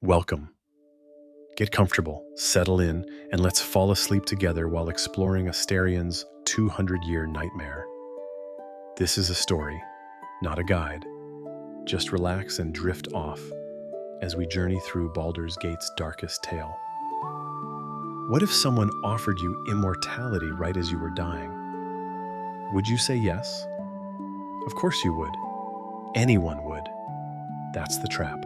Welcome. Get comfortable, settle in, and let's fall asleep together while exploring Astarion's 200-year nightmare. This is a story, not a guide. Just relax and drift off as we journey through Baldur's Gate's darkest tale. What if someone offered you immortality right as you were dying? Would you say yes? Of course you would. Anyone would. That's the trap.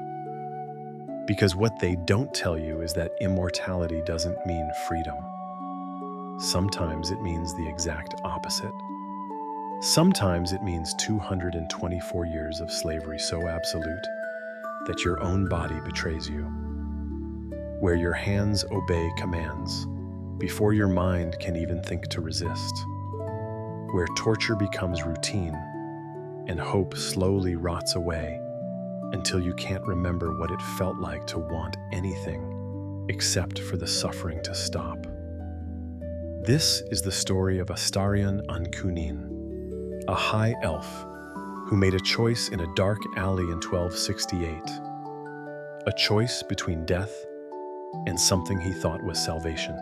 Because what they don't tell you is that immortality doesn't mean freedom. Sometimes it means the exact opposite. Sometimes it means 224 years of slavery so absolute that your own body betrays you, where your hands obey commands before your mind can even think to resist, where torture becomes routine and hope slowly rots away until you can't remember what it felt like to want anything except for the suffering to stop. This is the story of Astarion Ancunín, a high elf who made a choice in a dark alley in 1268, a choice between death and something he thought was salvation.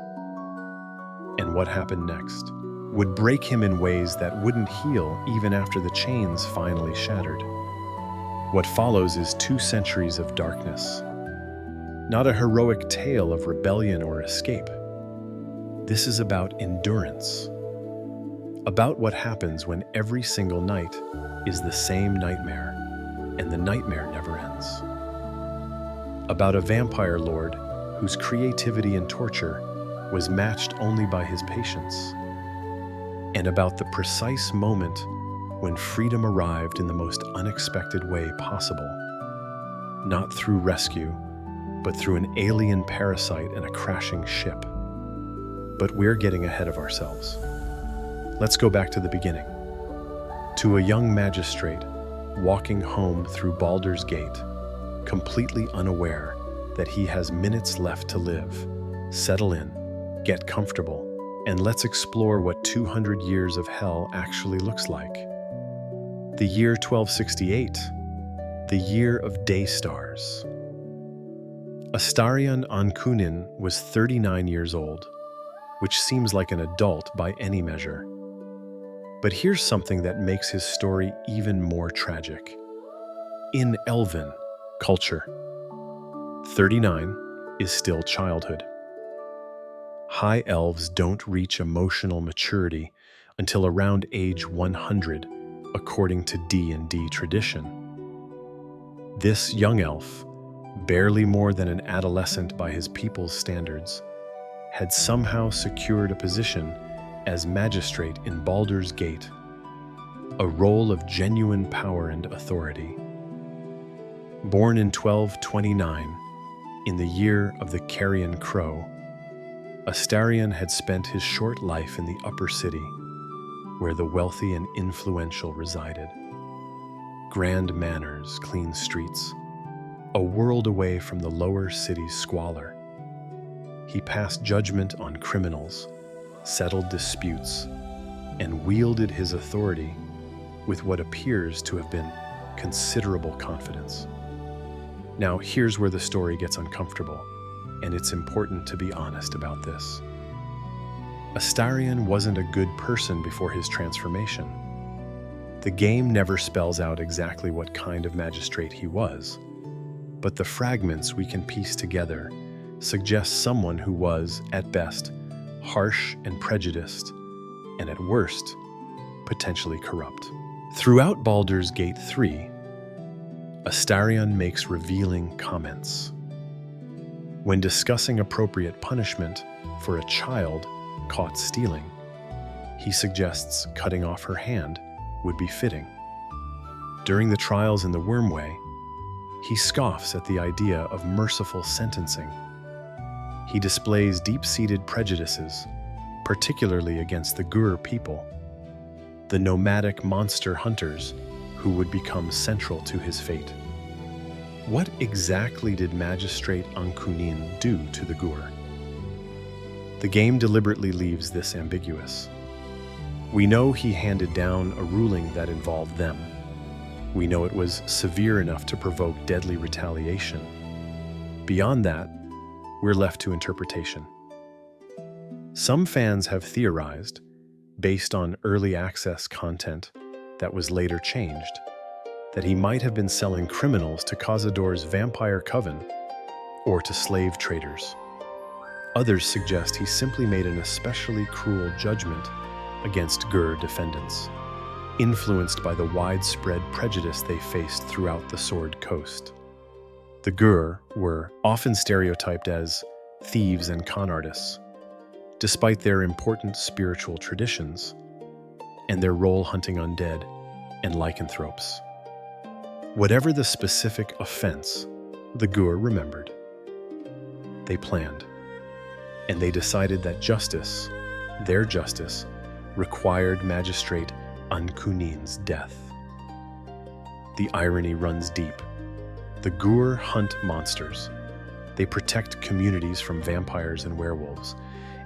And what happened next would break him in ways that wouldn't heal even after the chains finally shattered. What follows is 2 centuries of darkness, not a heroic tale of rebellion or escape. This is about endurance, about what happens when every single night is the same nightmare, and the nightmare never ends. About a vampire lord whose creativity and torture was matched only by his patience, and about the precise moment when freedom arrived in the most unexpected way possible, not through rescue, but through an alien parasite and a crashing ship. But we're getting ahead of ourselves. Let's go back to the beginning, to a young magistrate walking home through Baldur's Gate, completely unaware that he has minutes left to live. Settle in, get comfortable, and let's explore what 200 years of hell actually looks like. The year 1268, the year of day stars. Astarion Ancunín was 39 years old, which seems like an adult by any measure. But here's something that makes his story even more tragic. In Elven culture, 39 is still childhood. High elves don't reach emotional maturity until around age 100, according to D&D tradition. This young elf, barely more than an adolescent by his people's standards, had somehow secured a position as magistrate in Baldur's Gate, a role of genuine power and authority. Born in 1229, in the year of the Carrion Crow, Astarion had spent his short life in the upper city, where the wealthy and influential resided. Grand manors, clean streets, a world away from the lower city's squalor. He passed judgment on criminals, settled disputes, and wielded his authority with what appears to have been considerable confidence. Now, here's where the story gets uncomfortable, and it's important to be honest about this. Astarion wasn't a good person before his transformation. The game never spells out exactly what kind of magistrate he was, but the fragments we can piece together suggest someone who was, at best, harsh and prejudiced, and at worst, potentially corrupt. Throughout Baldur's Gate 3, Astarion makes revealing comments. When discussing appropriate punishment for a child caught stealing, he suggests cutting off her hand would be fitting. During the trials in the Wormway, he scoffs at the idea of merciful sentencing. He displays deep-seated prejudices, particularly against the Gur people, the nomadic monster hunters who would become central to his fate. What exactly did Magistrate Ancunín do to the Gur? The game deliberately leaves this ambiguous. We know he handed down a ruling that involved them. We know it was severe enough to provoke deadly retaliation. Beyond that, we're left to interpretation. Some fans have theorized, based on early access content that was later changed, that he might have been selling criminals to Cazador's vampire coven or to slave traders. Others suggest he simply made an especially cruel judgment against Gur defendants, influenced by the widespread prejudice they faced throughout the Sword Coast. The Gur were often stereotyped as thieves and con artists, despite their important spiritual traditions and their role hunting undead and lycanthropes. Whatever the specific offense, the Gur remembered. They planned, and they decided that justice, their justice, required Magistrate Ancunin's death. The irony runs deep. The Gur hunt monsters. They protect communities from vampires and werewolves,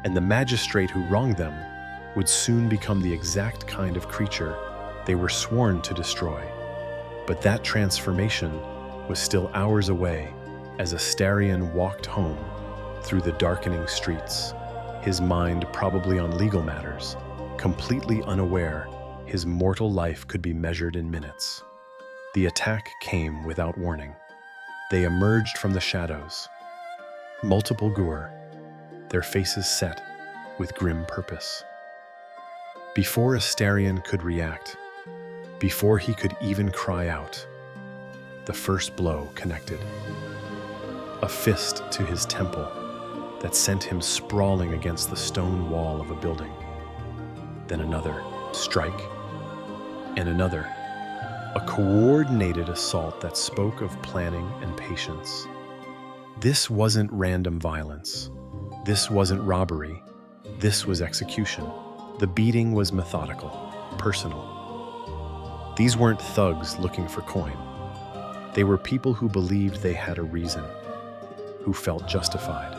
and the magistrate who wronged them would soon become the exact kind of creature they were sworn to destroy. But that transformation was still hours away as Astarion walked home through the darkening streets, his mind probably on legal matters, completely unaware his mortal life could be measured in minutes. The attack came without warning. They emerged from the shadows. Multiple Gur, their faces set with grim purpose. Before Astarion could react, before he could even cry out, the first blow connected. A fist to his temple that sent him sprawling against the stone wall of a building. Then another strike, and another. A coordinated assault that spoke of planning and patience. This wasn't random violence. This wasn't robbery. This was execution. The beating was methodical, personal. These weren't thugs looking for coin. They were people who believed they had a reason, who felt justified.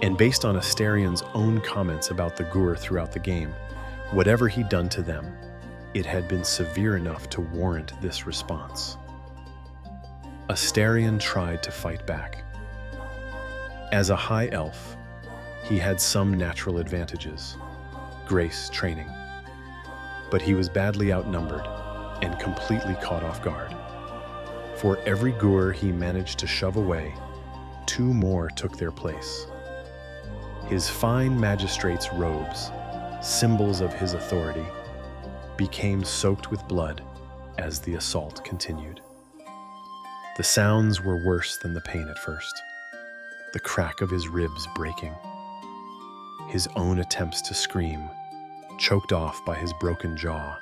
And based on Astarion's own comments about the Gur throughout the game, whatever he'd done to them, it had been severe enough to warrant this response. Astarion tried to fight back. As a high elf, he had some natural advantages, grace, training. But he was badly outnumbered and completely caught off guard. For every Gur he managed to shove away, 2 more took their place. His fine magistrate's robes, symbols of his authority, became soaked with blood as the assault continued. The sounds were worse than the pain at first. The crack of his ribs breaking. His own attempts to scream, choked off by his broken jaw.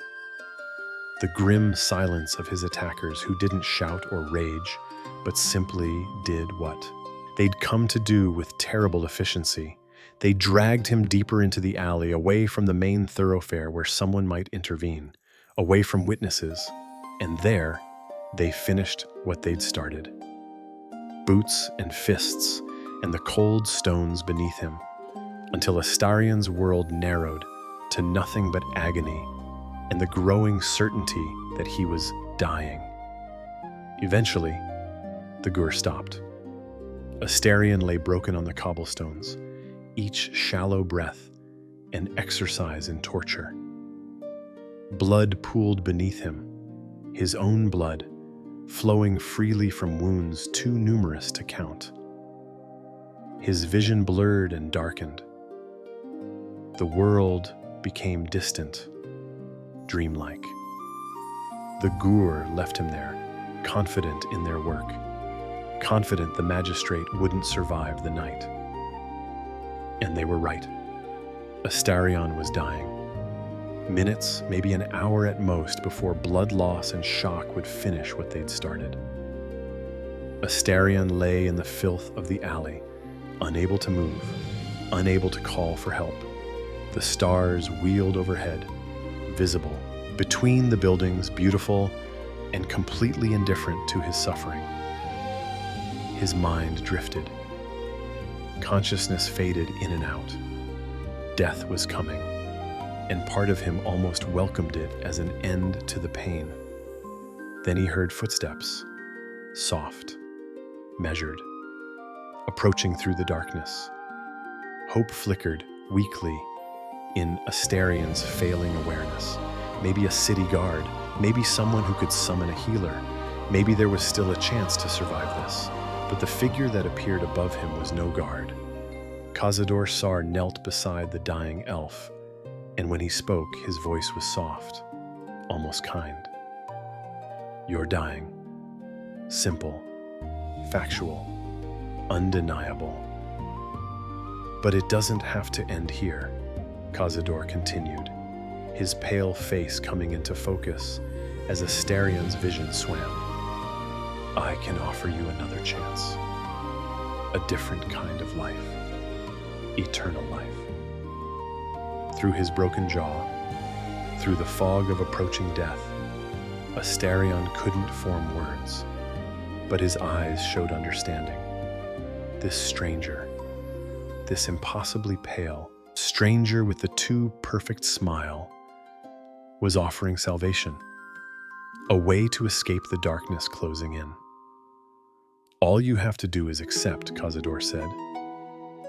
The grim silence of his attackers who didn't shout or rage, but simply did what they'd come to do with terrible efficiency. They dragged him deeper into the alley, away from the main thoroughfare where someone might intervene, away from witnesses, and there, they finished what they'd started. Boots and fists and the cold stones beneath him, until Astarion's world narrowed to nothing but agony and the growing certainty that he was dying. Eventually, the Gur stopped. Astarion lay broken on the cobblestones, each shallow breath an exercise in torture. Blood pooled beneath him, his own blood, flowing freely from wounds too numerous to count. His vision blurred and darkened. The world became distant, dreamlike. The Gur left him there, confident in their work, confident the magistrate wouldn't survive the night. And they were right. Astarion was dying. Minutes, maybe an hour at most, before blood loss and shock would finish what they'd started. Astarion lay in the filth of the alley, unable to move, unable to call for help. The stars wheeled overhead, visible, between the buildings, beautiful and completely indifferent to his suffering. His mind drifted. Consciousness faded in and out. Death was coming, and part of him almost welcomed it as an end to the pain. Then he heard footsteps, soft, measured, approaching through the darkness. Hope flickered weakly in Astarion's failing awareness. Maybe a city guard, maybe someone who could summon a healer. Maybe there was still a chance to survive this. But the figure that appeared above him was no guard. Cazador Sar knelt beside the dying elf, and when he spoke, his voice was soft, almost kind. You're dying. Simple, factual, undeniable. But it doesn't have to end here, Cazador continued, his pale face coming into focus as Astarion's vision swam. I can offer you another chance. A different kind of life. Eternal life. Through his broken jaw, through the fog of approaching death, Astarion couldn't form words, but his eyes showed understanding. This stranger, this impossibly pale stranger with the too perfect smile, was offering salvation, a way to escape the darkness closing in. All you have to do is accept, Cazador said.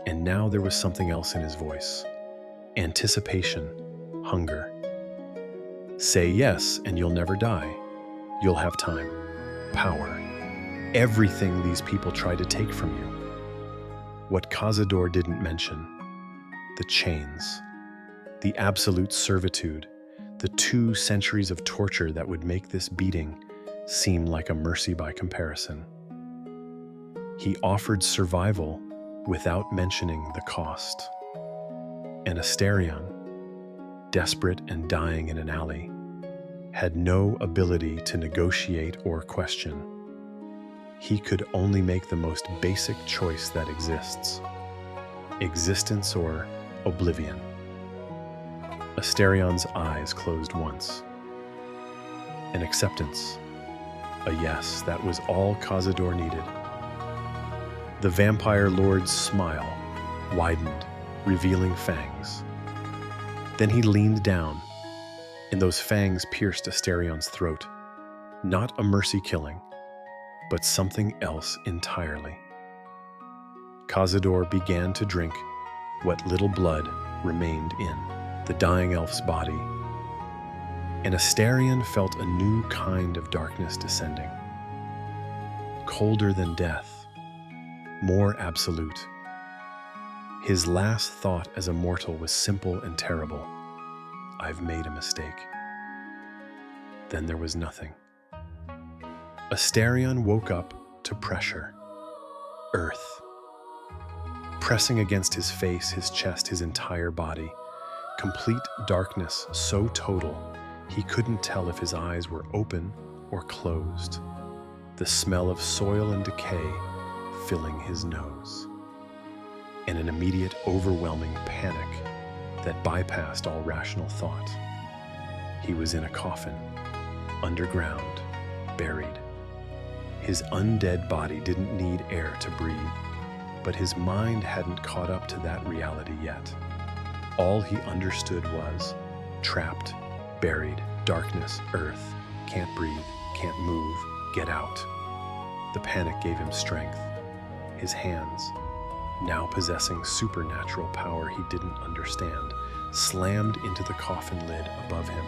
And now there was something else in his voice. Anticipation, hunger. Say yes, and you'll never die. You'll have time, power, everything these people try to take from you. What Cazador didn't mention, the chains, the absolute servitude, the 2 centuries of torture that would make this beating seem like a mercy by comparison. He offered survival without mentioning the cost. And Astarion, desperate and dying in an alley, had no ability to negotiate or question. He could only make the most basic choice that exists: existence or oblivion. Astarion's eyes closed once. An acceptance, a yes, that was all Cazador needed. The vampire lord's smile widened, revealing fangs. Then he leaned down, and those fangs pierced Astarion's throat. Not a mercy killing, but something else entirely. Cazador began to drink what little blood remained in the dying elf's body, and Astarion felt a new kind of darkness descending. Colder than death, more absolute. His last thought as a mortal was simple and terrible. I've made a mistake. Then there was nothing. Astarion woke up to pressure. Earth. Pressing against his face, his chest, his entire body. Complete darkness so total, he couldn't tell if his eyes were open or closed. The smell of soil and decay filling his nose. And an immediate, overwhelming panic that bypassed all rational thought. He was in a coffin, underground, buried. His undead body didn't need air to breathe, but his mind hadn't caught up to that reality yet. All he understood was trapped, buried, darkness, earth, can't breathe, can't move, get out. The panic gave him strength. His hands, now possessing supernatural power he didn't understand, slammed into the coffin lid above him.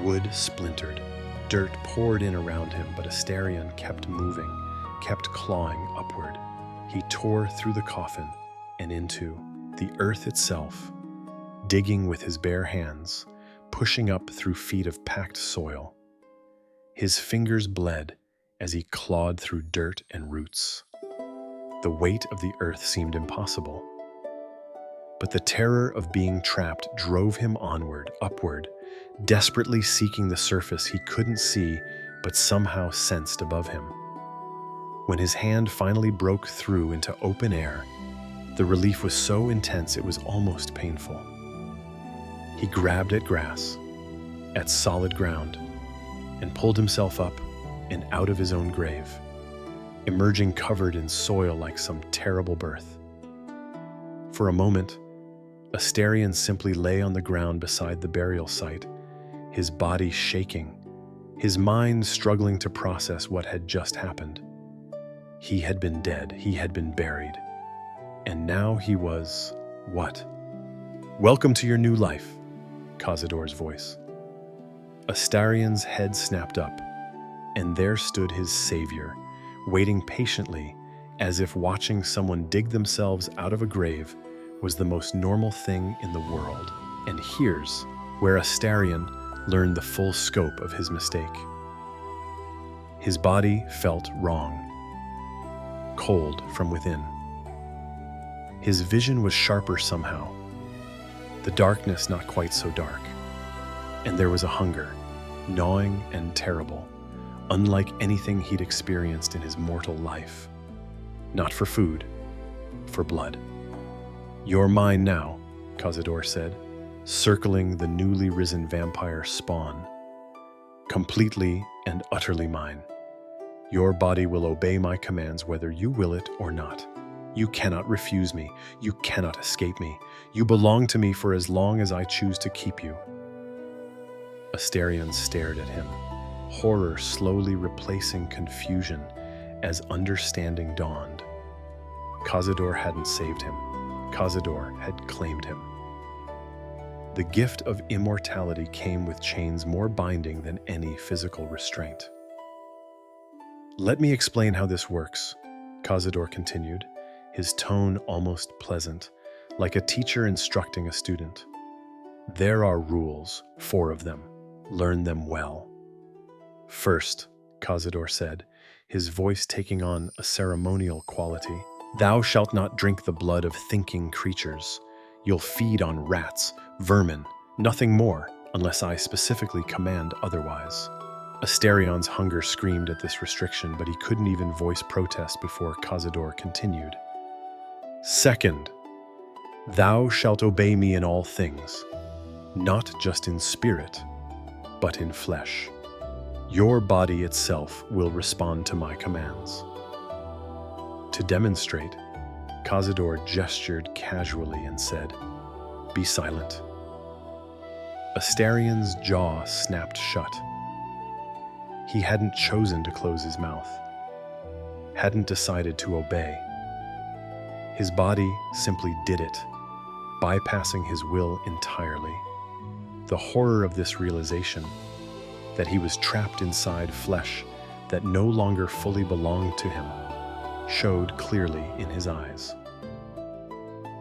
Wood splintered, dirt poured in around him, but Astarion kept moving, kept clawing upward. He tore through the coffin and into the earth itself, digging with his bare hands, pushing up through feet of packed soil. His fingers bled as he clawed through dirt and roots. The weight of the earth seemed impossible. But the terror of being trapped drove him onward, upward, desperately seeking the surface he couldn't see but somehow sensed above him. When his hand finally broke through into open air, the relief was so intense it was almost painful. He grabbed at grass, at solid ground, and pulled himself up and out of his own grave, emerging covered in soil like some terrible birth. For a moment, Astarion simply lay on the ground beside the burial site, his body shaking, his mind struggling to process what had just happened. He had been dead, he had been buried. And now he was, what? Welcome to your new life, Cazador's voice. Astarion's head snapped up, and there stood his savior, waiting patiently, as if watching someone dig themselves out of a grave was the most normal thing in the world. And here's where Astarion learned the full scope of his mistake. His body felt wrong, cold from within. His vision was sharper somehow, the darkness not quite so dark. And there was a hunger, gnawing and terrible, unlike anything he'd experienced in his mortal life. Not for food, for blood. You're mine now, Cazador said, circling the newly risen vampire spawn. Completely and utterly mine. Your body will obey my commands whether you will it or not. You cannot refuse me. You cannot escape me. You belong to me for as long as I choose to keep you. Astarion stared at him, horror slowly replacing confusion as understanding dawned. Cazador hadn't saved him. Cazador had claimed him. The gift of immortality came with chains more binding than any physical restraint. Let me explain how this works, Cazador continued, his tone almost pleasant, like a teacher instructing a student. There are rules, 4 of them. Learn them well. First, Cazador said, his voice taking on a ceremonial quality, thou shalt not drink the blood of thinking creatures. You'll feed on rats, vermin, nothing more, unless I specifically command otherwise. Astarion's hunger screamed at this restriction, but he couldn't even voice protest before Cazador continued. Second, thou shalt obey me in all things, not just in spirit, but in flesh. Your body itself will respond to my commands. To demonstrate, Cazador gestured casually and said, "Be silent." Astarion's jaw snapped shut. He hadn't chosen to close his mouth, hadn't decided to obey. His body simply did it, bypassing his will entirely. The horror of this realization, that he was trapped inside flesh that no longer fully belonged to him, showed clearly in his eyes.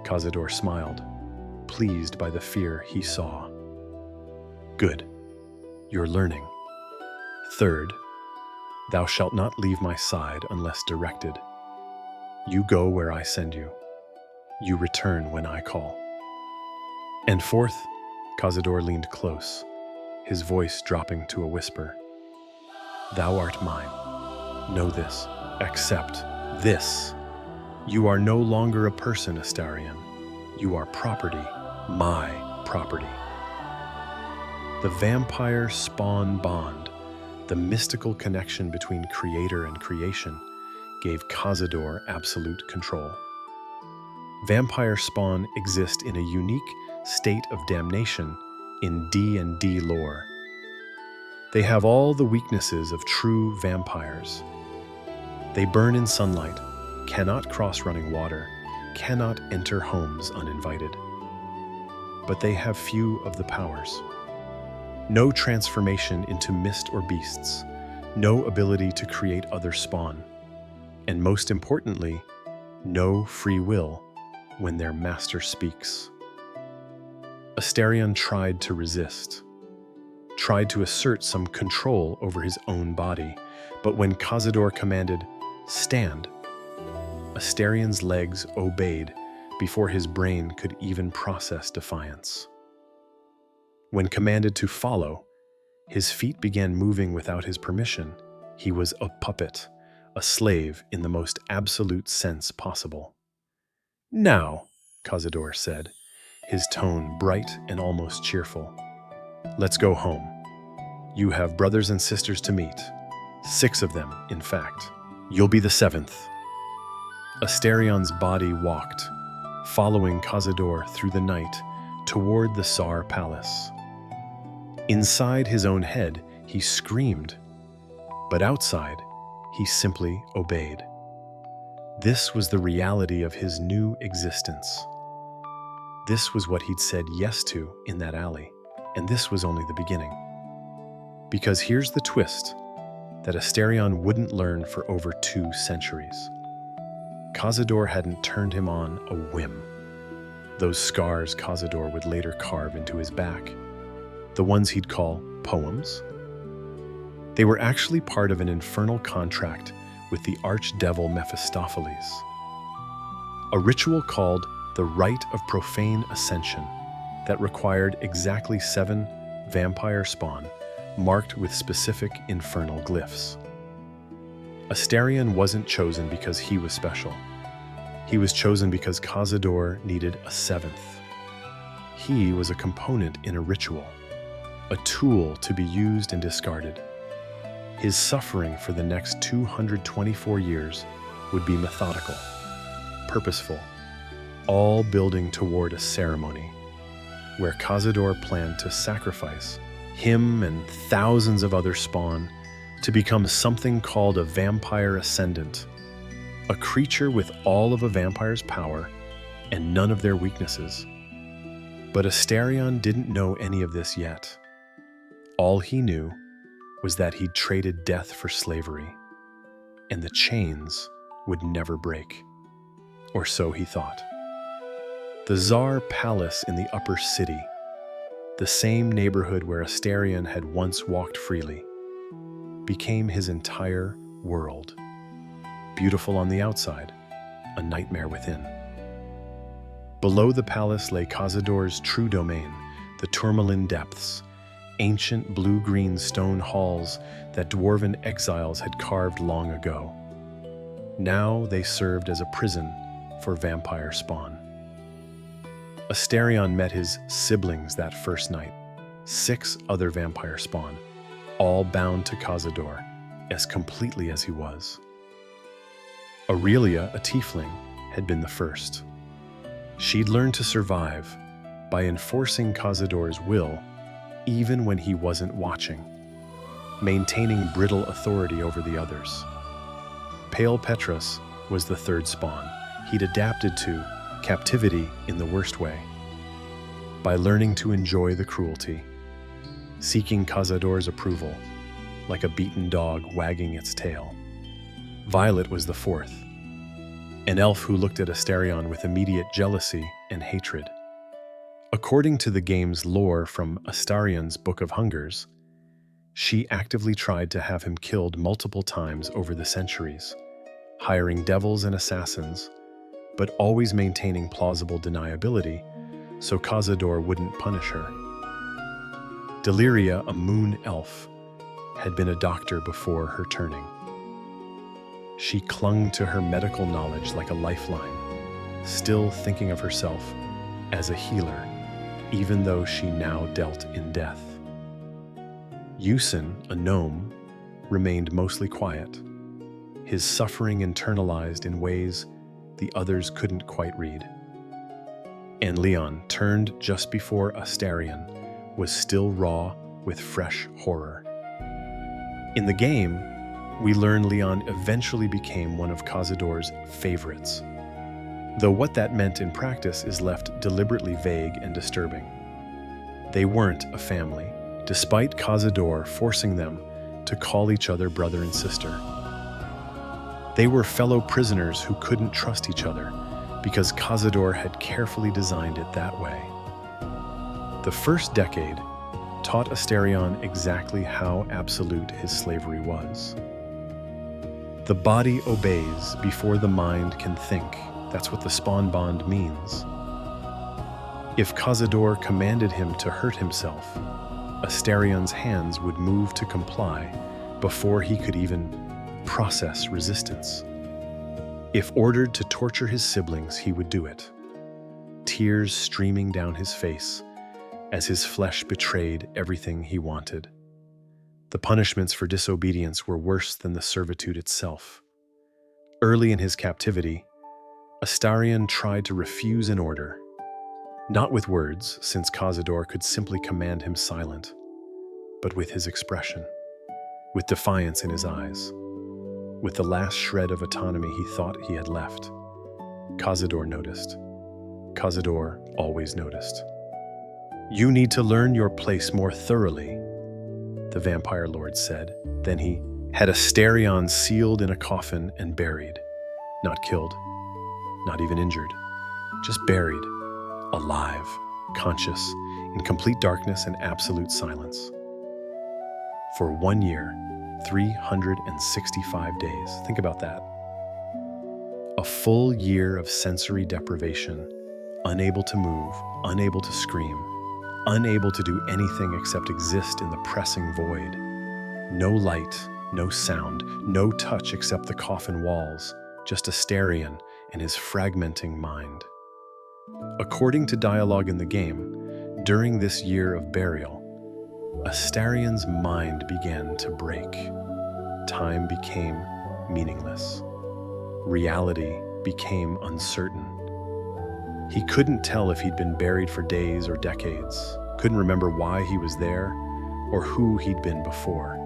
Cazador smiled, pleased by the fear he saw. Good, you're learning. Third, thou shalt not leave my side unless directed. You go where I send you. You return when I call. And fourth, Cazador leaned close, his voice dropping to a whisper. Thou art mine. Know this. Accept this. You are no longer a person, Astarion. You are property, my property. The vampire spawn bond, the mystical connection between creator and creation, gave Cazador absolute control. Vampire spawn exist in a unique state of damnation in D&D lore. They have all the weaknesses of true vampires. They burn in sunlight, cannot cross running water, cannot enter homes uninvited. But they have few of the powers. No transformation into mist or beasts, no ability to create other spawn, and most importantly, no free will when their master speaks. Astarion tried to resist, tried to assert some control over his own body, but when Cazador commanded, "Stand," Astarion's legs obeyed before his brain could even process defiance. When commanded to follow, his feet began moving without his permission. He was a puppet, a slave in the most absolute sense possible. "Now," Cazador said, his tone bright and almost cheerful, "let's go home. You have brothers and sisters to meet. 6 of them, in fact. You'll be the 7th. Astarion's body walked, following Cazador through the night toward the Tsar Palace. Inside his own head, he screamed, but outside, he simply obeyed. This was the reality of his new existence. This was what he'd said yes to in that alley, and this was only the beginning. Because here's the twist that Astarion wouldn't learn for over 2 centuries. Cazador hadn't turned him on a whim. Those scars Cazador would later carve into his back, the ones he'd call poems, they were actually part of an infernal contract with the archdevil Mephistopheles. A ritual called the Rite of Profane Ascension that required exactly 7 vampire spawn marked with specific infernal glyphs. Astarion wasn't chosen because he was special. He was chosen because Cazador needed a 7th. He was a component in a ritual, a tool to be used and discarded. His suffering for the next 224 years would be methodical, purposeful, all building toward a ceremony where Cazador planned to sacrifice him and thousands of other spawn to become something called a vampire ascendant, a creature with all of a vampire's power and none of their weaknesses. But Astarion didn't know any of this yet. All he knew was that he'd traded death for slavery, and the chains would never break. Or so he thought. The Tsar Palace in the upper city, the same neighborhood where Astarion had once walked freely, became his entire world. Beautiful on the outside, a nightmare within. Below the palace lay Cazador's true domain, the Tourmaline Depths, ancient blue-green stone halls that dwarven exiles had carved long ago. Now they served as a prison for vampire spawn. Astarion met his siblings that first night, 6 other vampire spawn, all bound to Cazador as completely as he was. Aurelia, a tiefling, had been the first. She'd learned to survive by enforcing Cazador's will even when he wasn't watching, maintaining brittle authority over the others. Pale Petrus was the 3rd spawn. He'd adapted to captivity in the worst way, by learning to enjoy the cruelty, seeking Cazador's approval, like a beaten dog wagging its tail. Violet was the 4th, an elf who looked at Astarion with immediate jealousy and hatred. According to the game's lore from Astarion's Book of Hungers, she actively tried to have him killed multiple times over the centuries, hiring devils and assassins, but always maintaining plausible deniability so Cazador wouldn't punish her. Deliria, a moon elf, had been a doctor before her turning. She clung to her medical knowledge like a lifeline, still thinking of herself as a healer, even though she now dealt in death. Yusin, a gnome, remained mostly quiet, his suffering internalized in ways the others couldn't quite read. And Leon, turned just before Astarion, was still raw with fresh horror. In the game, we learn Leon eventually became one of Cazador's favorites, though what that meant in practice is left deliberately vague and disturbing. They weren't a family, despite Cazador forcing them to call each other brother and sister. They were fellow prisoners who couldn't trust each other because Cazador had carefully designed it that way. The first decade taught Astarion exactly how absolute his slavery was. The body obeys before the mind can think. That's what the spawn bond means. If Cazador commanded him to hurt himself, Astarion's hands would move to comply before he could even process resistance. If ordered to torture his siblings, he would do it, tears streaming down his face as his flesh betrayed everything he wanted. The punishments for disobedience were worse than the servitude itself. Early in his captivity, Astarion tried to refuse an order, not with words, since Cazador could simply command him silent, but with his expression, with defiance in his eyes. with the last shred of autonomy he thought he had left. Cazador noticed. Cazador always noticed. "You need to learn your place more thoroughly," the vampire lord said. Then he had Astarion sealed in a coffin and buried. Not killed, not even injured, just buried, alive, conscious, in complete darkness and absolute silence. For 1 year, 365 days. Think about that. A full year of sensory deprivation, unable to move, unable to scream, unable to do anything except exist in the pressing void. No light, no sound, no touch except the coffin walls, just Astarion and his fragmenting mind. According to dialogue in the game, during this year of burial, Astarion's mind began to break. Time became meaningless. Reality became uncertain. He couldn't tell if he'd been buried for days or decades, couldn't remember why he was there or who he'd been before.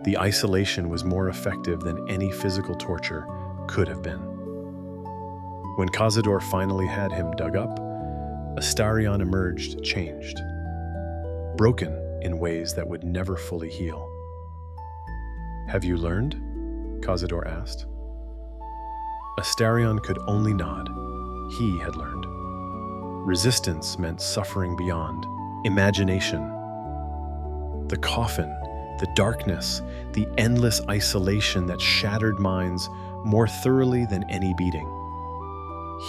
The isolation was more effective than any physical torture could have been. When Cazador finally had him dug up, Astarion emerged changed, broken in ways that would never fully heal. "Have you learned?" Cazador asked. Astarion could only nod. He had learned. Resistance meant suffering beyond imagination. The coffin, the darkness, the endless isolation that shattered minds more thoroughly than any beating.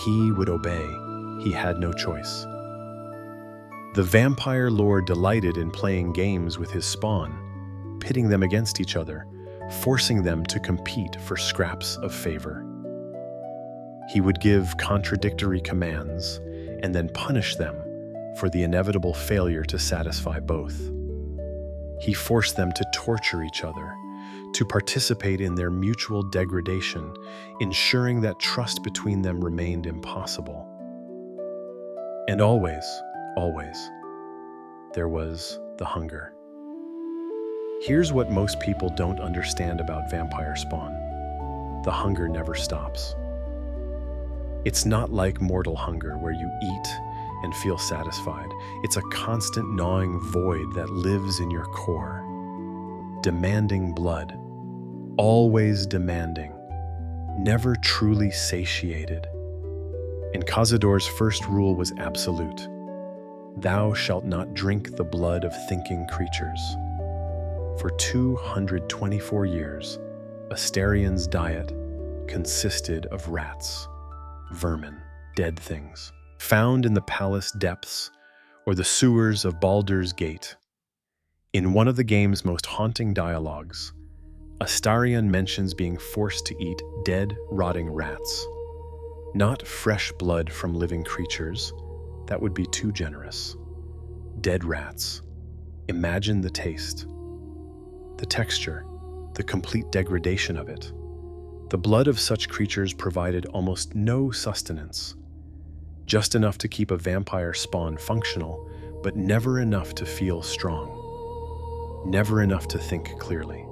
He would obey. He had no choice. The vampire lord delighted in playing games with his spawn, pitting them against each other, forcing them to compete for scraps of favor. He would give contradictory commands and then punish them for the inevitable failure to satisfy both. He forced them to torture each other, to participate in their mutual degradation, ensuring that trust between them remained impossible. And always, there was the hunger. Here's what most people don't understand about vampire spawn. The hunger never stops. It's not like mortal hunger where you eat and feel satisfied. It's a constant gnawing void that lives in your core, demanding blood, always demanding, never truly satiated. And Cazador's first rule was absolute. Thou shalt not drink the blood of thinking creatures. For 224 years, Astarion's diet consisted of rats, vermin, dead things, found in the palace depths or the sewers of Baldur's Gate. In one of the game's most haunting dialogues, Astarion mentions being forced to eat dead, rotting rats. Not fresh blood from living creatures, that would be too generous. Dead rats. Imagine the taste, the texture, the complete degradation of it. The blood of such creatures provided almost no sustenance, just enough to keep a vampire spawn functional, but never enough to feel strong, never enough to think clearly.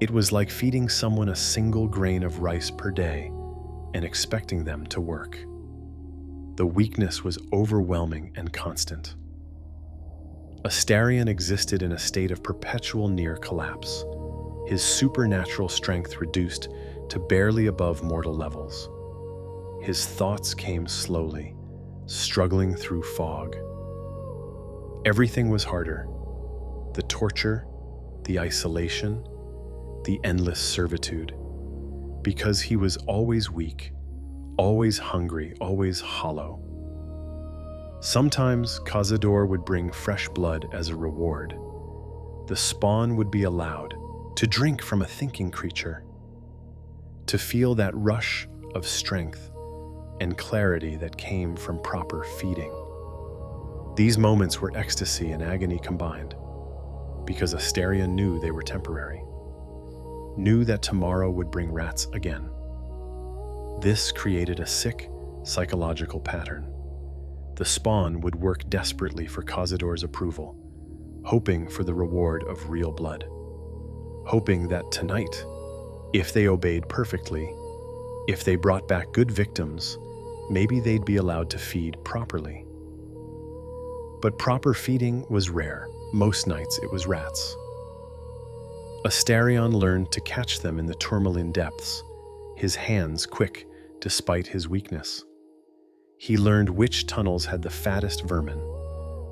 It was like feeding someone a single grain of rice per day and expecting them to work. The weakness was overwhelming and constant. Astarion existed in a state of perpetual near collapse, his supernatural strength reduced to barely above mortal levels. His thoughts came slowly, struggling through fog. Everything was harder. The torture, the isolation, the endless servitude. Because he was always weak, always hungry, always hollow. Sometimes Cazador would bring fresh blood as a reward. The spawn would be allowed to drink from a thinking creature, to feel that rush of strength and clarity that came from proper feeding. These moments were ecstasy and agony combined, because Astarion knew they were temporary, knew that tomorrow would bring rats again. This created a sick, psychological pattern. The spawn would work desperately for Cazador's approval, hoping for the reward of real blood, hoping that tonight If they obeyed perfectly, if they brought back good victims, maybe they'd be allowed to feed properly. But proper feeding was rare. Most nights it was rats. Astarion learned to catch them in the tourmaline depths, his hands quick despite his weakness. He learned which tunnels had the fattest vermin,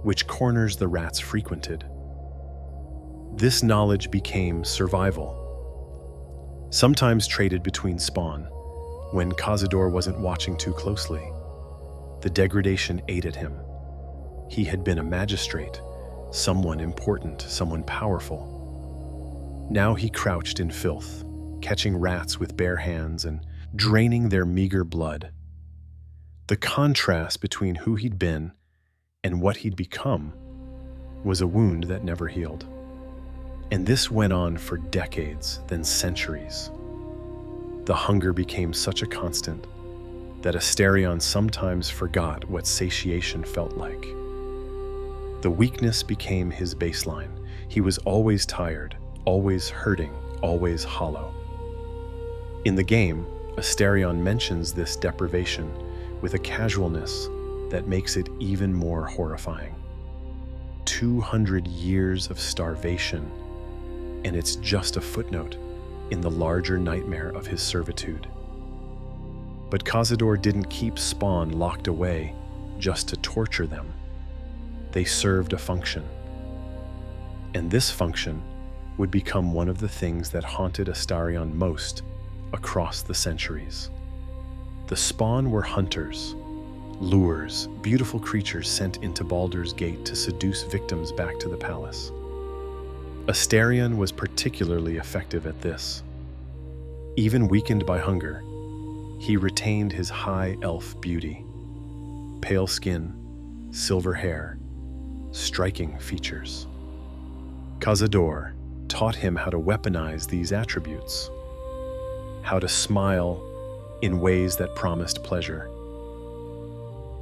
which corners the rats frequented. This knowledge became survival, sometimes traded between spawn, when Cazador wasn't watching too closely. The degradation ate at him. He had been a magistrate, someone important, someone powerful. Now he crouched in filth, catching rats with bare hands and draining their meager blood. The contrast between who he'd been and what he'd become was a wound that never healed. And this went on for decades, then centuries. The hunger became such a constant that Astarion sometimes forgot what satiation felt like. The weakness became his baseline. He was always tired, always hurting, always hollow. In the game, Astarion mentions this deprivation with a casualness that makes it even more horrifying. 200 years of starvation, and it's just a footnote in the larger nightmare of his servitude. But Cazador didn't keep spawn locked away just to torture them. They served a function. And this function would become one of the things that haunted Astarion most across the centuries. The spawn were hunters, lures, beautiful creatures sent into Baldur's Gate to seduce victims back to the palace. Astarion was particularly effective at this. Even weakened by hunger, he retained his high elf beauty. Pale skin, silver hair, striking features. Cazador taught him how to weaponize these attributes, how to smile in ways that promised pleasure,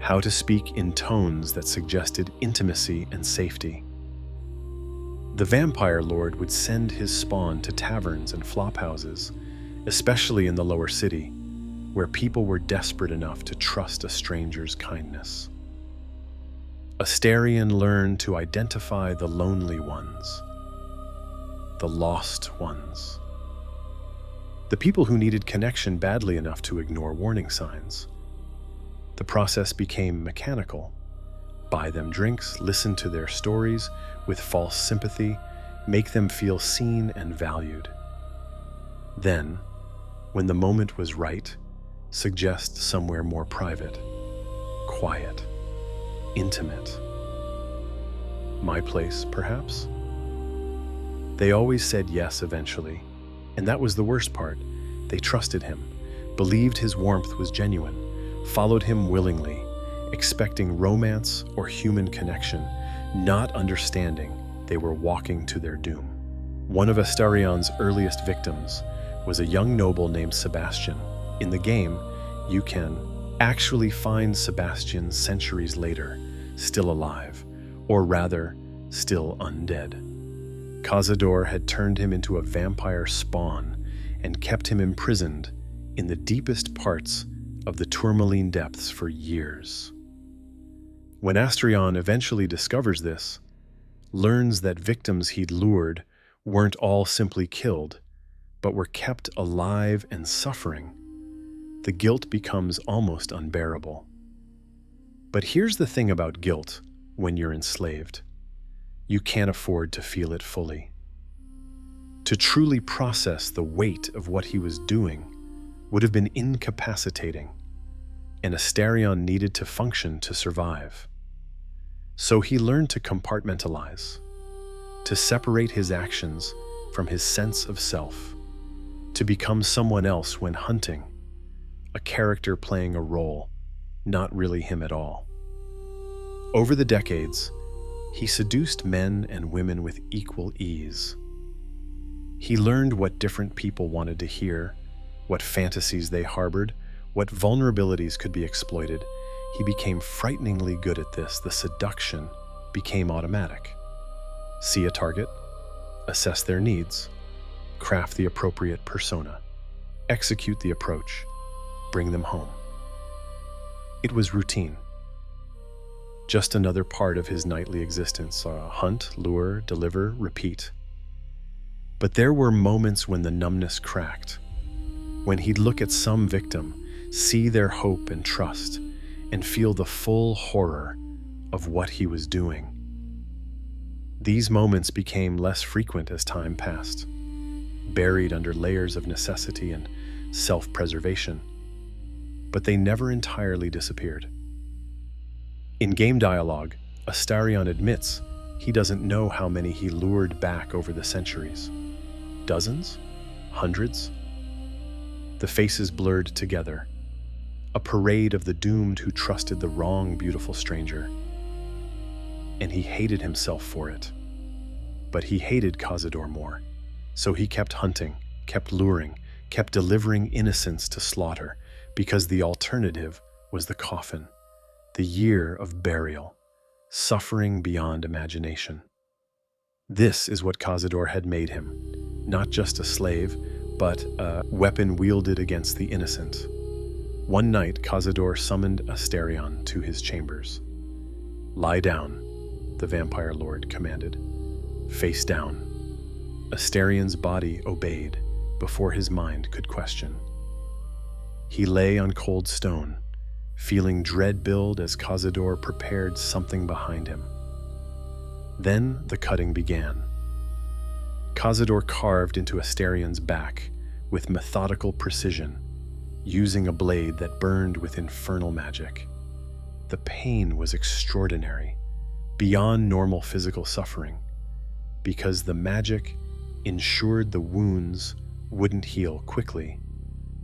how to speak in tones that suggested intimacy and safety. The vampire lord would send his spawn to taverns and flophouses, especially in the lower city, where people were desperate enough to trust a stranger's kindness. Astarion learned to identify the lonely ones, the lost ones, the people who needed connection badly enough to ignore warning signs. The process became mechanical. Buy them drinks, listen to their stories with false sympathy, make them feel seen and valued. Then, when the moment was right, suggest somewhere more private, quiet, intimate. My place, perhaps? They always said yes eventually, and that was the worst part. They trusted him, believed his warmth was genuine, followed him willingly, expecting romance or human connection, not understanding they were walking to their doom. One of Astarion's earliest victims was a young noble named Sebastian. In the game, you can actually find Sebastian centuries later, still alive, or rather, still undead. Cazador had turned him into a vampire spawn and kept him imprisoned in the deepest parts of the tourmaline depths for years. When Astarion eventually discovers this, learns that victims he'd lured weren't all simply killed, but were kept alive and suffering, the guilt becomes almost unbearable. But here's the thing about guilt when you're enslaved. You can't afford to feel it fully. To truly process the weight of what he was doing would have been incapacitating, and Astarion needed to function to survive. So he learned to compartmentalize, to separate his actions from his sense of self, to become someone else when hunting, a character playing a role, not really him at all. Over the decades, he seduced men and women with equal ease. He learned what different people wanted to hear, what fantasies they harbored, what vulnerabilities could be exploited. He became frighteningly good at this. The seduction became automatic. See a target, assess their needs, craft the appropriate persona. execute the approach, bring them home. It was routine. Just another part of his nightly existence, hunt, lure, deliver, repeat. But there were moments when the numbness cracked, when he'd look at some victim, see their hope and trust, and feel the full horror of what he was doing. These moments became less frequent as time passed, buried under layers of necessity and self-preservation, but they never entirely disappeared. In game dialogue, Astarion admits he doesn't know how many he lured back over the centuries. Dozens? Hundreds? The faces blurred together, a parade of the doomed who trusted the wrong beautiful stranger. And he hated himself for it. But he hated Cazador more. So he kept hunting, kept luring, kept delivering innocents to slaughter, because the alternative was the coffin, the year of burial, suffering beyond imagination. This is what Cazador had made him, not just a slave, but a weapon wielded against the innocent. One night, Cazador summoned Astarion to his chambers. "Lie down," the vampire lord commanded. "Face down." Astarion's body obeyed before his mind could question. He lay on cold stone, feeling dread build as Cazador prepared something behind him. Then the cutting began. Cazador carved into Astarion's back with methodical precision, using a blade that burned with infernal magic. The pain was extraordinary, beyond normal physical suffering, because the magic ensured the wounds wouldn't heal quickly,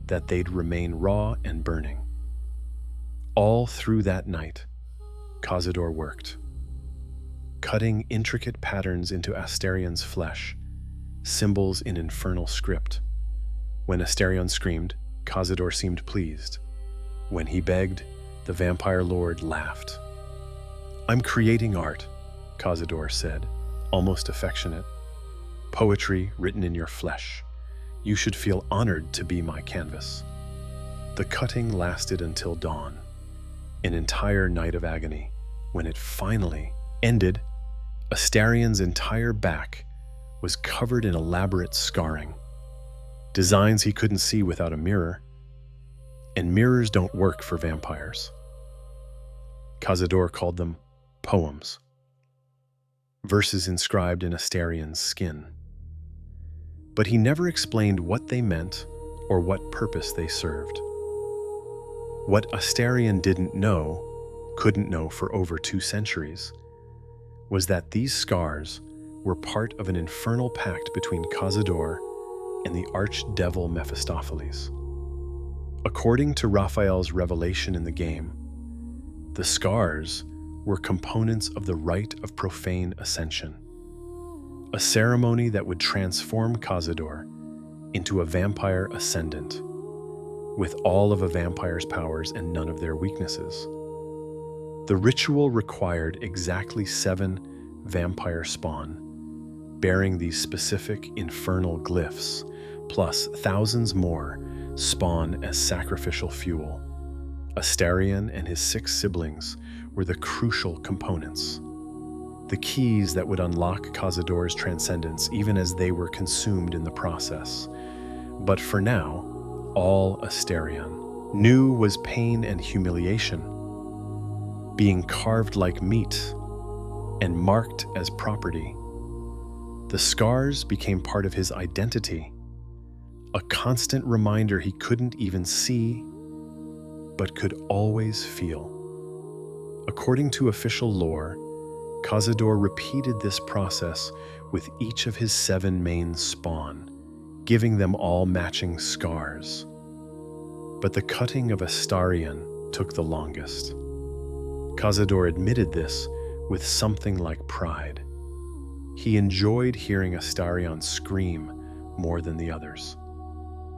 that they'd remain raw and burning. All through that night, Cazador worked, cutting intricate patterns into Astarion's flesh, symbols in infernal script. When Astarion screamed, Cazador seemed pleased. When he begged, the vampire lord laughed. "I'm creating art," Cazador said, almost affectionate. "Poetry written in your flesh. You should feel honored to be my canvas." The cutting lasted until dawn, an entire night of agony. When it finally ended, Astarion's entire back was covered in elaborate scarring, designs he couldn't see without a mirror, and mirrors don't work for vampires. Cazador called them poems, verses inscribed in Astarion's skin. But he never explained what they meant or what purpose they served. What Astarion didn't know, couldn't know for over 2 centuries, was that these scars were part of an infernal pact between Cazador and the archdevil Mephistopheles. According to Raphael's revelation in the game, the scars were components of the Rite of Profane Ascension, a ceremony that would transform Cazador into a vampire ascendant, with all of a vampire's powers and none of their weaknesses. The ritual required exactly 7 vampire spawn, bearing these specific infernal glyphs, plus thousands more spawn as sacrificial fuel. Astarion and his 6 siblings were the crucial components, the keys that would unlock Cazador's transcendence even as they were consumed in the process. But for now, all Astarion knew was pain and humiliation, being carved like meat and marked as property. The scars became part of his identity, a constant reminder he couldn't even see, but could always feel. According to official lore, Cazador repeated this process with each of his 7 main spawn, giving them all matching scars. But the cutting of Astarion took the longest. Cazador admitted this with something like pride. He enjoyed hearing Astarion scream more than the others.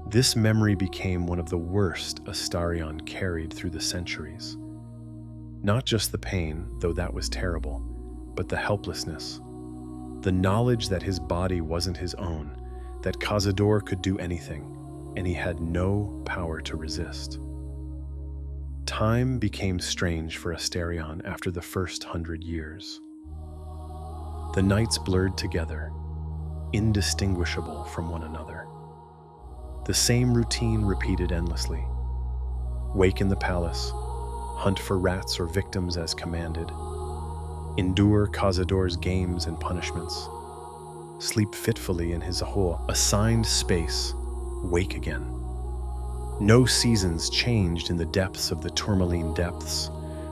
This memory became one of the worst Astarion carried through the centuries. Not just the pain, though that was terrible, but the helplessness, the knowledge that his body wasn't his own, that Cazador could do anything, and he had no power to resist. Time became strange for Astarion after the first 100 years. The nights blurred together, indistinguishable from one another. The same routine repeated endlessly. Wake in the palace, hunt for rats or victims as commanded, endure Cazador's games and punishments, sleep fitfully in his assigned space, wake again. No seasons changed in the depths of the tourmaline depths.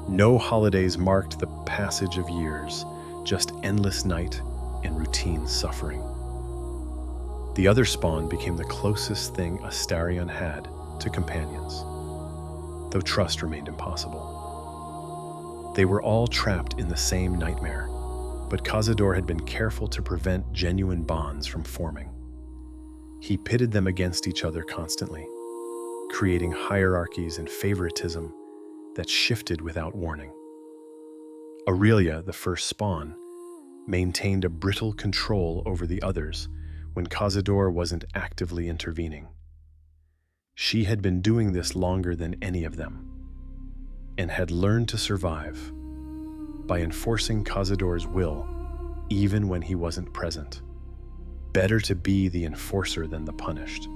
No holidays marked the passage of years, just endless night and routine suffering. The other spawn became the closest thing Astarion had to companions, though trust remained impossible. They were all trapped in the same nightmare, but Cazador had been careful to prevent genuine bonds from forming. He pitted them against each other constantly, creating hierarchies and favoritism that shifted without warning. Aurelia, the first spawn, maintained a brittle control over the others when Cazador wasn't actively intervening. She had been doing this longer than any of them, and had learned to survive by enforcing Cazador's will even when he wasn't present. Better to be the enforcer than the punished.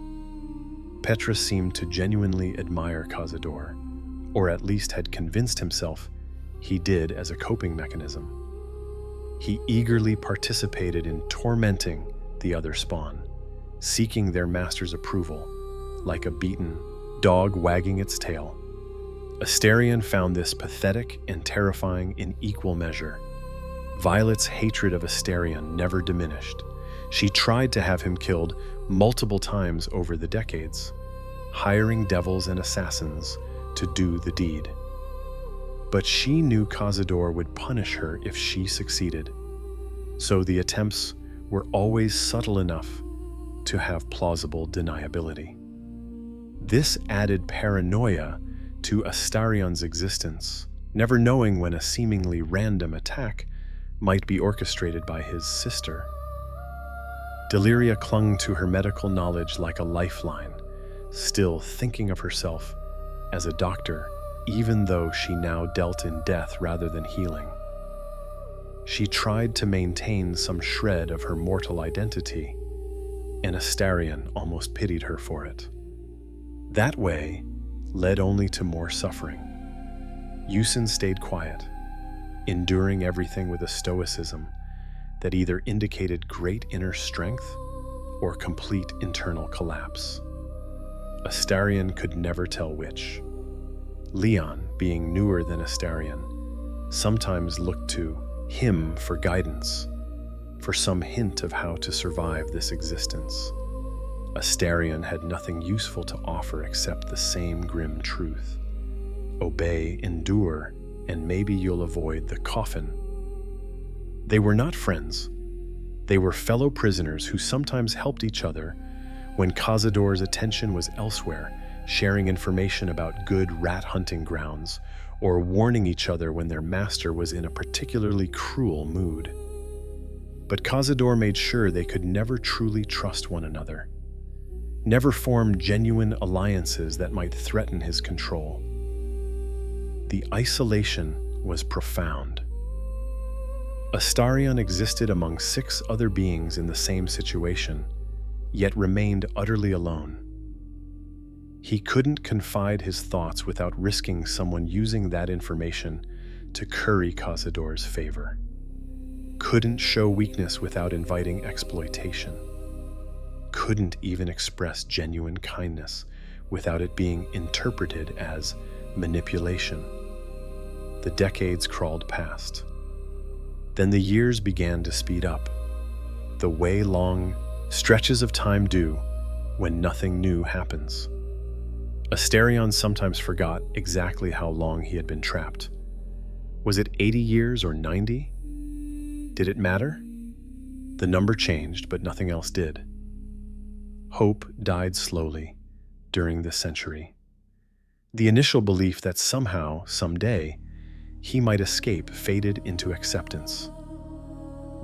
Petrus seemed to genuinely admire Cazador, or at least had convinced himself he did as a coping mechanism. He eagerly participated in tormenting the other spawn, seeking their master's approval, like a beaten dog wagging its tail. Astarion found this pathetic and terrifying in equal measure. Violet's hatred of Astarion never diminished. She tried to have him killed multiple times over the decades, hiring devils and assassins to do the deed. But she knew Cazador would punish her if she succeeded, so the attempts were always subtle enough to have plausible deniability. This added paranoia to Astarion's existence, never knowing when a seemingly random attack might be orchestrated by his sister. Deliria clung to her medical knowledge like a lifeline, still thinking of herself as a doctor, even though she now dealt in death rather than healing. She tried to maintain some shred of her mortal identity, and Astarion almost pitied her for it. That way led only to more suffering. Yusin stayed quiet, enduring everything with a stoicism that either indicated great inner strength or complete internal collapse. Astarion could never tell which. Leon, being newer than Astarion, sometimes looked to him for guidance, for some hint of how to survive this existence. Astarion had nothing useful to offer except the same grim truth. Obey, endure, and maybe you'll avoid the coffin. They were not friends. They were fellow prisoners who sometimes helped each other when Cazador's attention was elsewhere, sharing information about good rat hunting grounds, or warning each other when their master was in a particularly cruel mood. But Cazador made sure they could never truly trust one another, never form genuine alliances that might threaten his control. The isolation was profound. Astarion existed among 6 other beings in the same situation, yet remained utterly alone. He couldn't confide his thoughts without risking someone using that information to curry Cazador's favor. Couldn't show weakness without inviting exploitation. Couldn't even express genuine kindness without it being interpreted as manipulation. The decades crawled past. Then the years began to speed up, the way long stretches of time do when nothing new happens. Astarion sometimes forgot exactly how long he had been trapped. Was it 80 years or 90? Did it matter? The number changed, but nothing else did. Hope died slowly during this century. The initial belief that somehow, someday, he might escape faded into acceptance.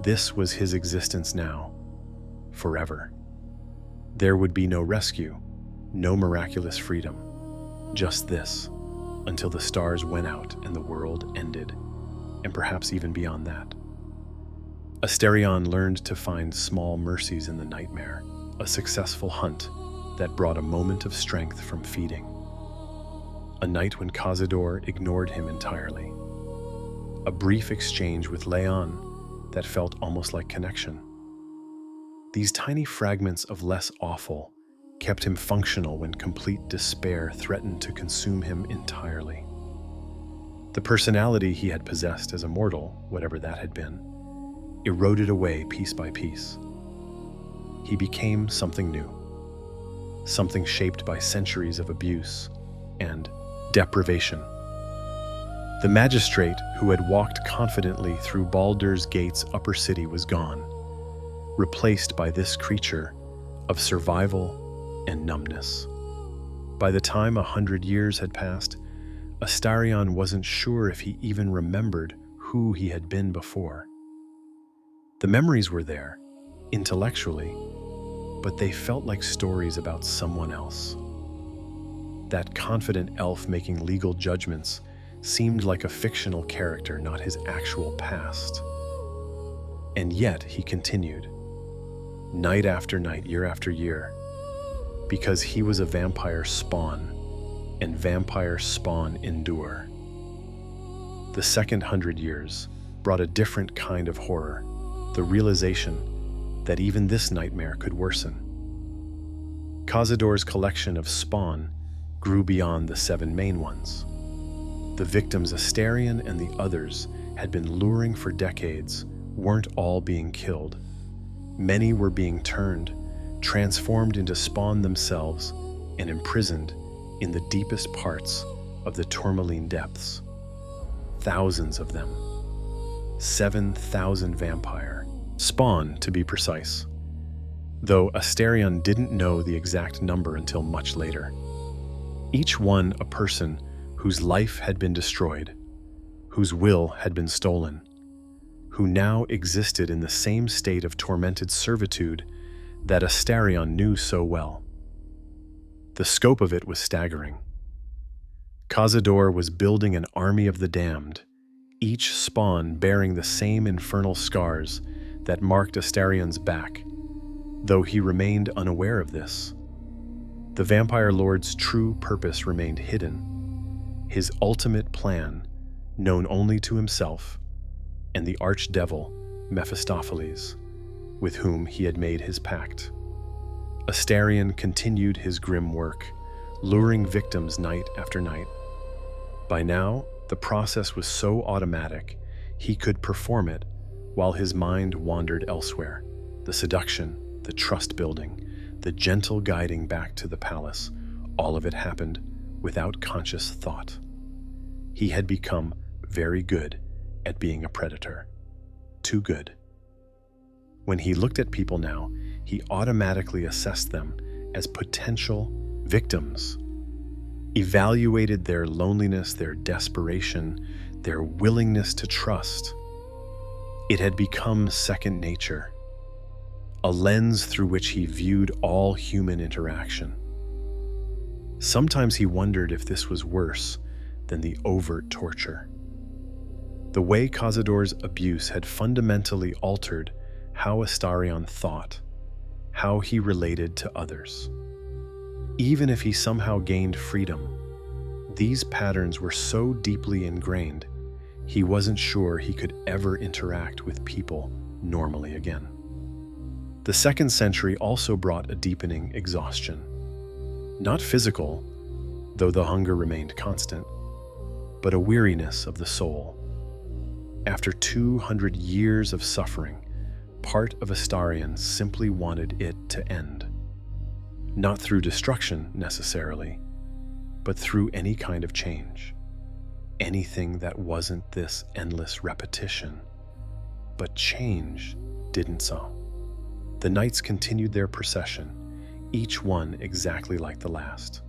This was his existence now, forever. There would be no rescue, No miraculous freedom, just this, until the stars went out and the world ended, and perhaps even beyond that. Astarion learned to find small mercies in the nightmare, a successful hunt that brought a moment of strength from feeding. A night when Cazador ignored him entirely. A brief exchange with Leon that felt almost like connection. These tiny fragments of less awful kept him functional when complete despair threatened to consume him entirely. The personality he had possessed as a mortal, whatever that had been, eroded away piece by piece. He became something new, something shaped by centuries of abuse and deprivation. The magistrate who had walked confidently through Baldur's Gate's upper city was gone, replaced by this creature of survival and numbness. By the time 100 years had passed, Astarion wasn't sure if he even remembered who he had been before. The memories were there, intellectually, but they felt like stories about someone else. That confident elf making legal judgments seemed like a fictional character, not his actual past. And yet he continued, night after night, year after year, because he was a vampire spawn, and vampire spawn endure. The second 100 years brought a different kind of horror, the realization that even this nightmare could worsen. Cazador's collection of spawn grew beyond the 7 main ones. The victims Astarion and the others had been luring for decades weren't all being killed. Many were being turned, transformed into spawn themselves, and imprisoned in the deepest parts of the tourmaline depths. Thousands of them. 7,000 vampire. Spawn, to be precise. Though Astarion didn't know the exact number until much later. Each one a person whose life had been destroyed, whose will had been stolen, who now existed in the same state of tormented servitude that Astarion knew so well. The scope of it was staggering. Cazador was building an army of the damned, each spawn bearing the same infernal scars that marked Astarion's back, though he remained unaware of this. The Vampire Lord's true purpose remained hidden, his ultimate plan known only to himself and the archdevil Mephistopheles, with whom he had made his pact. Astarion continued his grim work, luring victims night after night. By now, the process was so automatic, he could perform it while his mind wandered elsewhere. The seduction, the trust building, the gentle guiding back to the palace, all of it happened without conscious thought. He had become very good at being a predator. Too good. When he looked at people now, he automatically assessed them as potential victims, evaluated their loneliness, their desperation, their willingness to trust. It had become second nature, a lens through which he viewed all human interaction. Sometimes he wondered if this was worse than the overt torture. The way Cazador's abuse had fundamentally altered how Astarion thought, how he related to others. Even if he somehow gained freedom, these patterns were so deeply ingrained, he wasn't sure he could ever interact with people normally again. The 2nd century also brought a deepening exhaustion. Not physical, though the hunger remained constant, but a weariness of the soul. After 200 years of suffering, part of Astarion simply wanted it to end. Not through destruction, necessarily, but through any kind of change. Anything that wasn't this endless repetition. But change didn't so. The nights continued their procession, each one exactly like the last.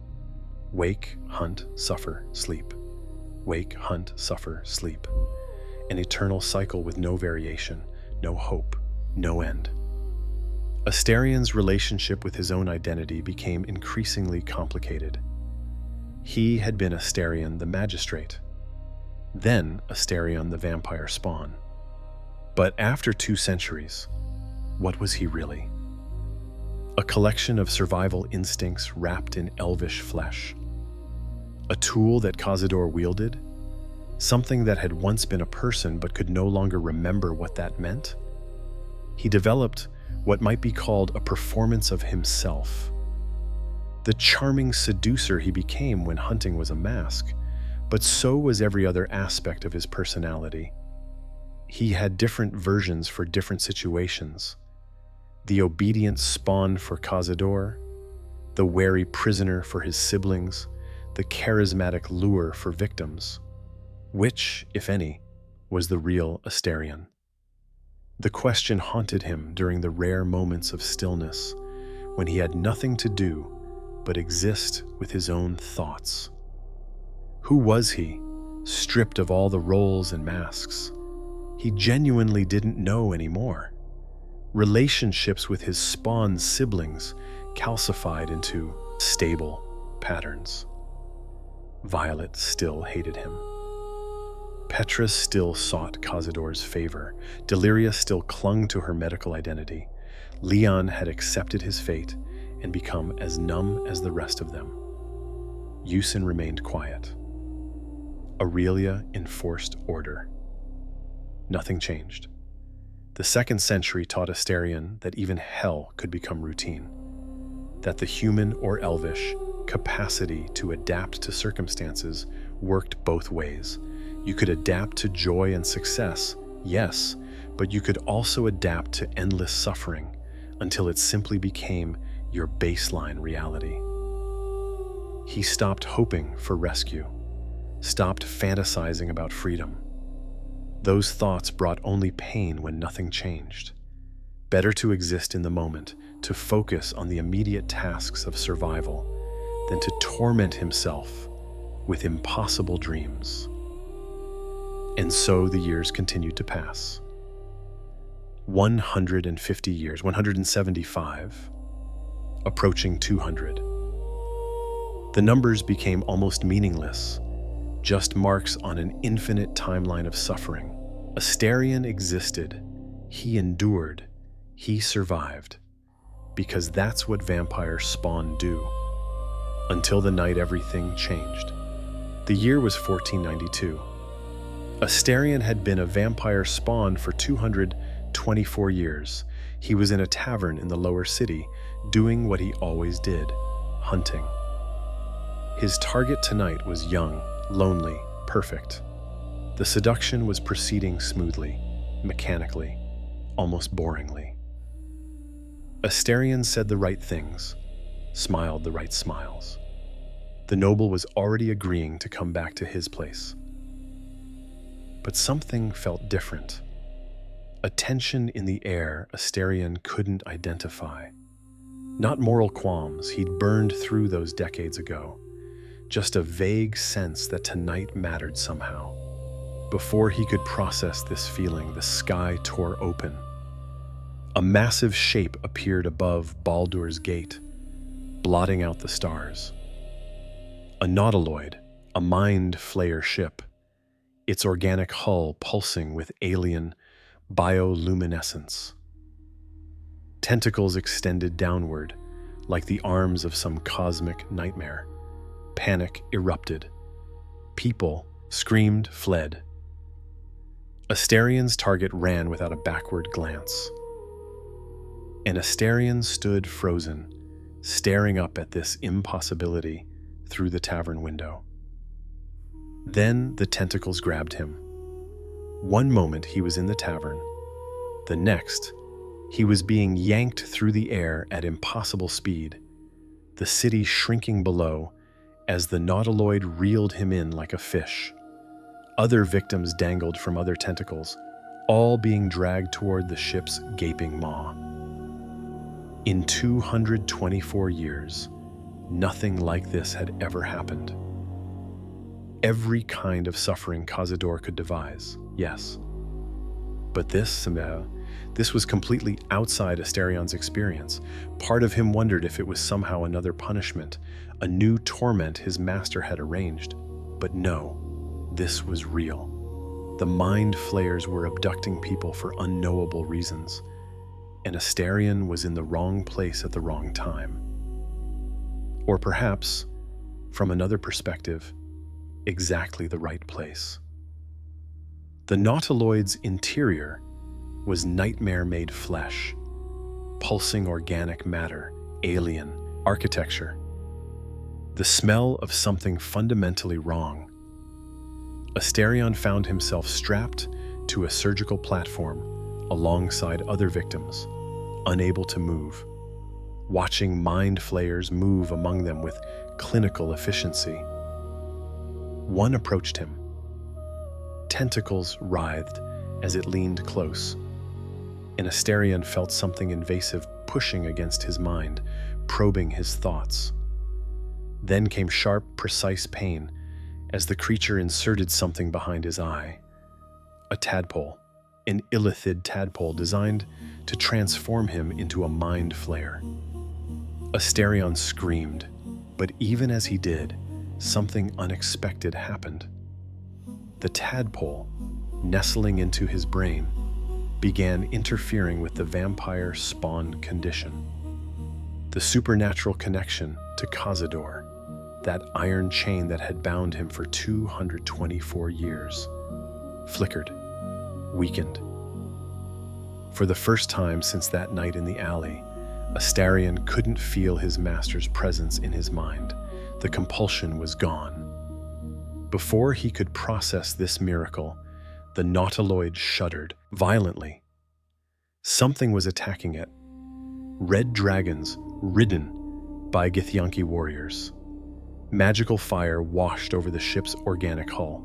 Wake, hunt, suffer, sleep. Wake, hunt, suffer, sleep. An eternal cycle with no variation, no hope, no end. Astarion's relationship with his own identity became increasingly complicated. He had been Astarion the magistrate, then Astarion the vampire spawn. But after 2 centuries, what was he really? A collection of survival instincts wrapped in elvish flesh. A tool that Cazador wielded? Something that had once been a person but could no longer remember what that meant? He developed what might be called a performance of himself. The charming seducer he became when hunting was a mask, but so was every other aspect of his personality. He had different versions for different situations. The obedient spawn for Cazador, the wary prisoner for his siblings, the charismatic lure for victims. Which, if any, was the real Astarion? The question haunted him during the rare moments of stillness, when he had nothing to do but exist with his own thoughts. Who was he, stripped of all the roles and masks? He genuinely didn't know anymore. Relationships with his spawn siblings calcified into stable patterns. Violet still hated him. Petra still sought Cazador's favor. Deliria still clung to her medical identity. Leon had accepted his fate and become as numb as the rest of them. Yusin remained quiet. Aurelia enforced order. Nothing changed. The 2nd century taught Astarion that even hell could become routine, that the human or elvish capacity to adapt to circumstances worked both ways. You could adapt to joy and success, yes, but you could also adapt to endless suffering until it simply became your baseline reality. He stopped hoping for rescue, stopped fantasizing about freedom. Those thoughts brought only pain when nothing changed. Better to exist in the moment, to focus on the immediate tasks of survival, than to torment himself with impossible dreams. And so the years continued to pass. 150 years, 175, approaching 200. The numbers became almost meaningless, just marks on an infinite timeline of suffering. Astarion existed, he endured, he survived, because that's what vampire spawn do. Until the night everything changed. The year was 1492. Astarion had been a vampire spawn for 224 years. He was in a tavern in the lower city, doing what he always did, hunting. His target tonight was young, lonely, perfect. The seduction was proceeding smoothly, mechanically, almost boringly. Astarion said the right things, smiled the right smiles. The noble was already agreeing to come back to his place. But something felt different. A tension in the air Astarion couldn't identify. Not moral qualms, he'd burned through those decades ago. Just a vague sense that tonight mattered somehow. Before he could process this feeling, the sky tore open. A massive shape appeared above Baldur's gate, blotting out the stars. A nautiloid, a mind flayer ship, its organic hull pulsing with alien bioluminescence. Tentacles extended downward, like the arms of some cosmic nightmare. Panic erupted. People screamed, fled. Astarion's target ran without a backward glance. And Astarion stood frozen, staring up at this impossibility through the tavern window. Then the tentacles grabbed him. One moment he was in the tavern. The next, he was being yanked through the air at impossible speed, the city shrinking below as the nautiloid reeled him in like a fish. Other victims dangled from other tentacles, all being dragged toward the ship's gaping maw. In 224 years, nothing like this had ever happened. Every kind of suffering Cazador could devise, yes. But this, This was completely outside Astarion's experience. Part of him wondered if it was somehow another punishment, a new torment his master had arranged. But no, this was real. The mind flayers were abducting people for unknowable reasons, and Astarion was in the wrong place at the wrong time. Or perhaps, from another perspective, exactly the right place. The nautiloid's interior was nightmare-made flesh, pulsing organic matter, alien architecture, the smell of something fundamentally wrong. Astarion found himself strapped to a surgical platform alongside other victims, unable to move, watching mind flayers move among them with clinical efficiency. One approached him. Tentacles writhed as it leaned close, and Astarion felt something invasive pushing against his mind, probing his thoughts. Then came sharp, precise pain as the creature inserted something behind his eye. A tadpole, an illithid tadpole designed to transform him into a mind flayer. Astarion screamed, but even as he did, something unexpected happened. The tadpole, nestling into his brain, began interfering with the vampire spawn condition. The supernatural connection to Cazador, that iron chain that had bound him for 224 years, flickered, weakened. For the first time since that night in the alley, Astarion couldn't feel his master's presence in his mind. The compulsion was gone. Before he could process this miracle, the nautiloid shuddered violently. Something was attacking it. Red dragons ridden by Githyanki warriors. Magical fire washed over the ship's organic hull.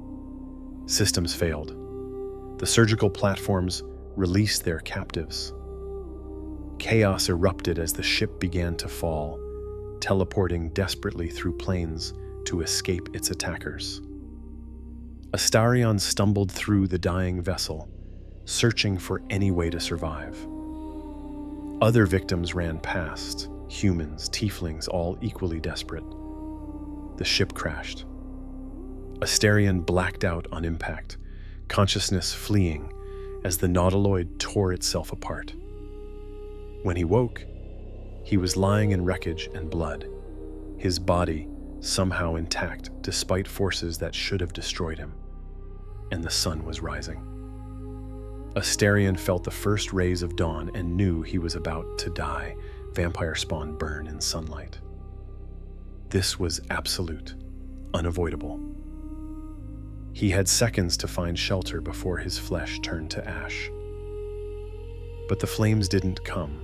Systems failed. The surgical platforms released their captives. Chaos erupted as the ship began to fall, teleporting desperately through planes to escape its attackers. Astarion stumbled through the dying vessel, searching for any way to survive. Other victims ran past, humans, tieflings, all equally desperate. The ship crashed. Astarion blacked out on impact, consciousness fleeing as the nautiloid tore itself apart. When he woke, he was lying in wreckage and blood, his body somehow intact despite forces that should have destroyed him, and the sun was rising. Astarion felt the first rays of dawn and knew he was about to die, vampire spawn burn in sunlight. This was absolute, unavoidable. He had seconds to find shelter before his flesh turned to ash. But the flames didn't come.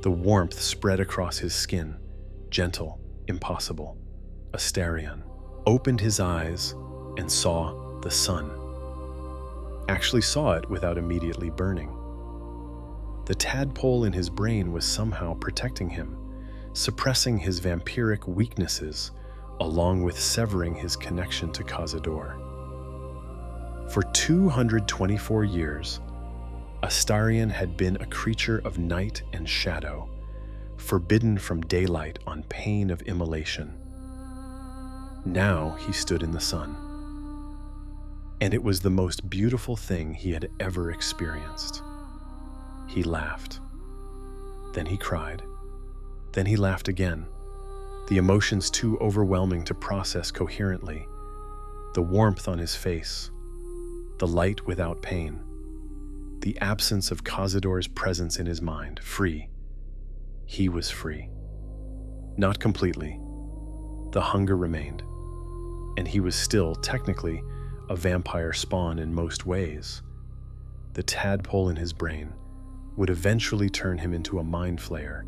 The warmth spread across his skin, gentle, impossible. Astarion opened his eyes and saw the sun. Actually saw it without immediately burning. The tadpole in his brain was somehow protecting him, suppressing his vampiric weaknesses, along with severing his connection to Cazador. For 224 years, Astarion had been a creature of night and shadow, forbidden from daylight on pain of immolation. Now he stood in the sun, and it was the most beautiful thing he had ever experienced. He laughed. Then he cried. Then he laughed again, the emotions too overwhelming to process coherently. The warmth on his face, the light without pain, the absence of Cazador's presence in his mind, free. He was free. Not completely. The hunger remained, and he was still, technically, a vampire spawn in most ways. The tadpole in his brain would eventually turn him into a mind flayer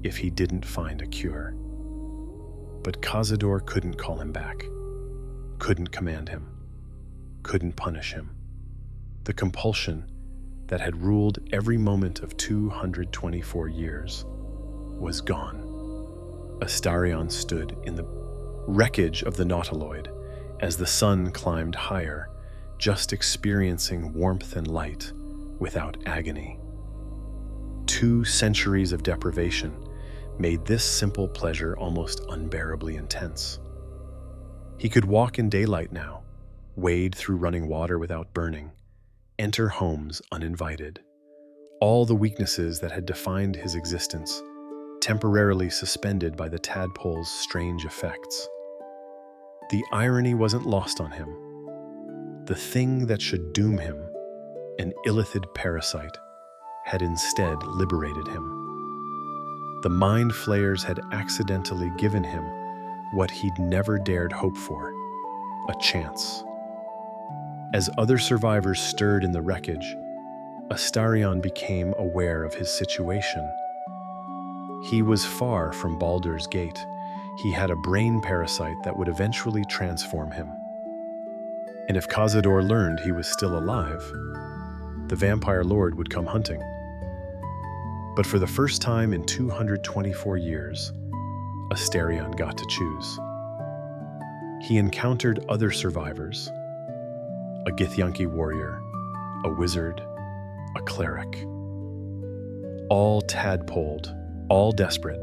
if he didn't find a cure. But Cazador couldn't call him back, couldn't command him, couldn't punish him. The compulsion that had ruled every moment of 224 years was gone. Astarion stood in the wreckage of the nautiloid as the sun climbed higher, just experiencing warmth and light without agony. 2 centuries of deprivation made this simple pleasure almost unbearably intense. He could walk in daylight now, wade through running water without burning, enter homes uninvited. All the weaknesses that had defined his existence, temporarily suspended by the tadpole's strange effects. The irony wasn't lost on him. The thing that should doom him, an illithid parasite, had instead liberated him. The mind flayers had accidentally given him what he'd never dared hope for, a chance. As other survivors stirred in the wreckage, Astarion became aware of his situation. He was far from Baldur's gate. He had a brain parasite that would eventually transform him. And if Cazador learned he was still alive, the vampire lord would come hunting. But for the first time in 224 years, Astarion got to choose. He encountered other survivors, a Githyanki warrior, a wizard, a cleric. All tadpoled, all desperate.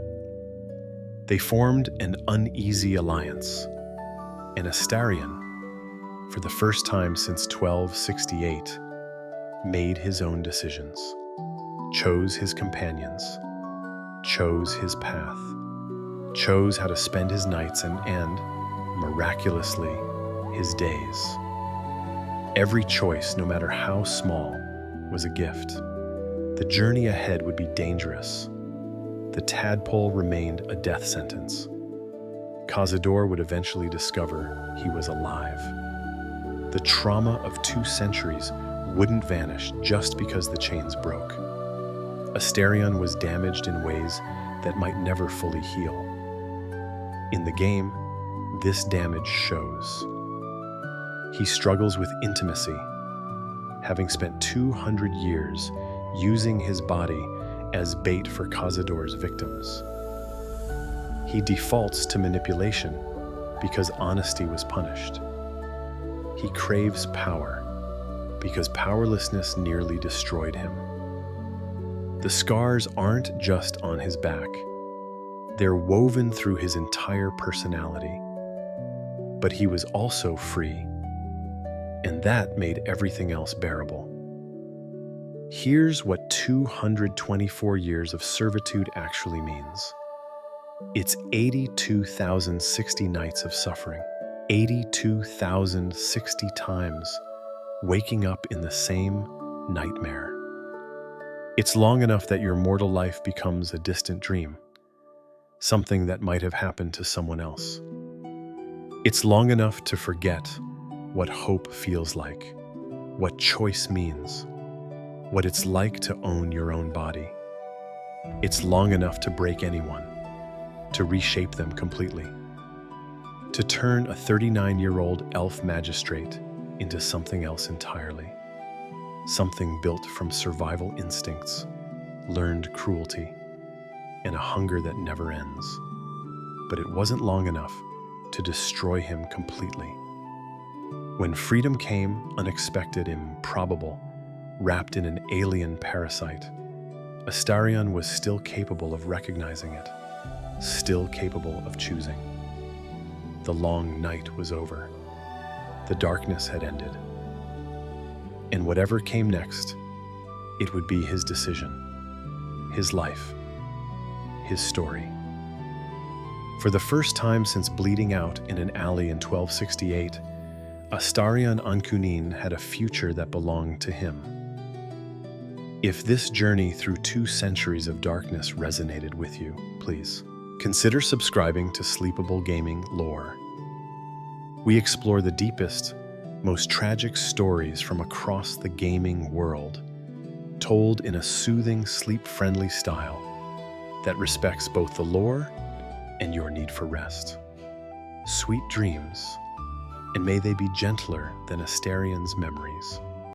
They formed an uneasy alliance, and Astarion, for the first time since 1268, made his own decisions, chose his companions, chose his path, chose how to spend his nights and, miraculously, his days. Every choice, no matter how small, was a gift. The journey ahead would be dangerous. The tadpole remained a death sentence. Cazador would eventually discover he was alive. The trauma of 2 centuries wouldn't vanish just because the chains broke. Astarion was damaged in ways that might never fully heal. In the game, this damage shows. He struggles with intimacy, having spent 200 years using his body as bait for Cazador's victims. He defaults to manipulation because honesty was punished. He craves power because powerlessness nearly destroyed him. The scars aren't just on his back. They're woven through his entire personality. But he was also free, and that made everything else bearable. Here's what 224 years of servitude actually means. It's 82,060 nights of suffering, 82,060 times waking up in the same nightmare. It's long enough that your mortal life becomes a distant dream, something that might have happened to someone else. It's long enough to forget what hope feels like, what choice means, what it's like to own your own body. It's long enough to break anyone, to reshape them completely, to turn a 39-year-old elf magistrate into something else entirely, something built from survival instincts, learned cruelty, and a hunger that never ends. But it wasn't long enough to destroy him completely. When freedom came, unexpected, improbable, wrapped in an alien parasite, Astarion was still capable of recognizing it, still capable of choosing. The long night was over. The darkness had ended. And whatever came next, it would be his decision, his life, his story. For the first time since bleeding out in an alley in 1268, Astarion Ancunín had a future that belonged to him. If this journey through 2 centuries of darkness resonated with you, please consider subscribing to Sleepable Gaming Lore. We explore the deepest, most tragic stories from across the gaming world, told in a soothing, sleep-friendly style that respects both the lore and your need for rest. Sweet dreams, and may they be gentler than Astarion's memories.